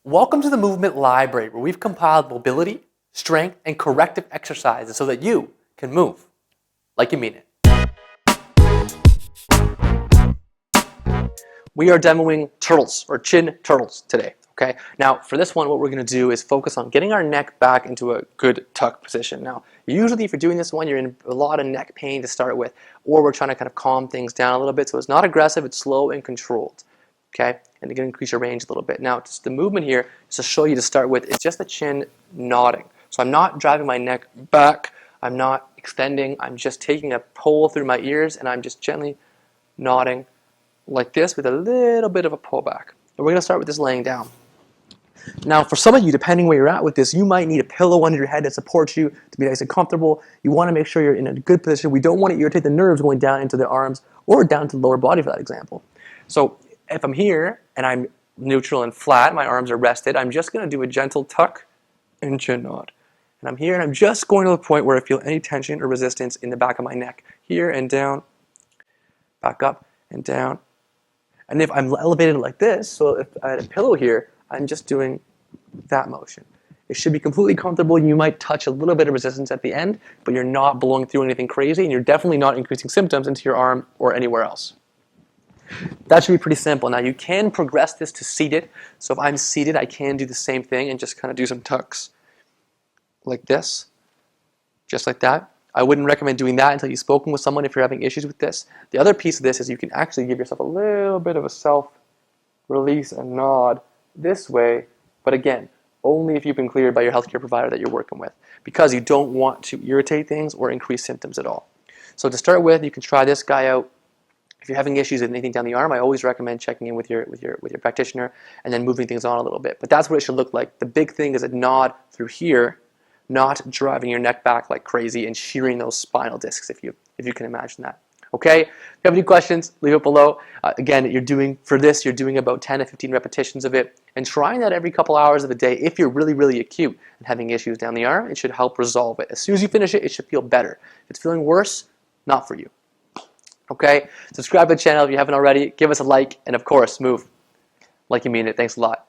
Welcome to the Movement Library, where we've compiled mobility, strength, and corrective exercises so that you can move like you mean it. We are demoing turtles, or chin turtles today, okay? Now, for this one, what we're going to do is focus on getting our neck back into a good tuck position. Now, usually if you're doing this one, you're in a lot of neck pain to start with, or we're trying to kind of calm things down a little bit, so it's not aggressive, it's slow and controlled. Okay, and to increase your range a little bit. Now, just the movement here, just to show you to start with, is just the chin nodding. So I'm not driving my neck back, I'm not extending, I'm just taking a pull through my ears and I'm just gently nodding like this with a little bit of a pullback. And we're going to start with this laying down. Now, for some of you, depending where you're at with this, you might need a pillow under your head to support you, to be nice and comfortable. You want to make sure you're in a good position. We don't want to irritate the nerves going down into the arms or down to the lower body for that example. So if I'm here and I'm neutral and flat, my arms are rested, I'm just going to do a gentle tuck and chin nod. And I'm here and I'm just going to the point where I feel any tension or resistance in the back of my neck. Here and down, back up and down. And if I'm elevated like this, so if I had a pillow here, I'm just doing that motion. It should be completely comfortable. You might touch a little bit of resistance at the end, but you're not blowing through anything crazy, and you're definitely not increasing symptoms into your arm or anywhere else. That should be pretty simple. Now, you can progress this to seated. So if I'm seated, I can do the same thing and just kind of do some tucks like this, just like that. I wouldn't recommend doing that until you've spoken with someone if you're having issues with this. The other piece of this is you can actually give yourself a little bit of a self-release and nod this way, but again, only if you've been cleared by your healthcare provider that you're working with, because you don't want to irritate things or increase symptoms at all. So to start with, you can try this guy out. If you're having issues with anything down the arm, I always recommend checking in with your practitioner and then moving things on a little bit. But that's what it should look like. The big thing is a nod through here, not driving your neck back like crazy and shearing those spinal discs, if you can imagine that. Okay? If you have any questions, leave it below. Again, you're doing about 10 to 15 repetitions of it, and trying that every couple hours of the day. If you're really, really acute and having issues down the arm, it should help resolve it. As soon as you finish it, it should feel better. If it's feeling worse, not for you. Okay? Subscribe to the channel if you haven't already. Give us a like, and of course, move like you mean it. Thanks a lot.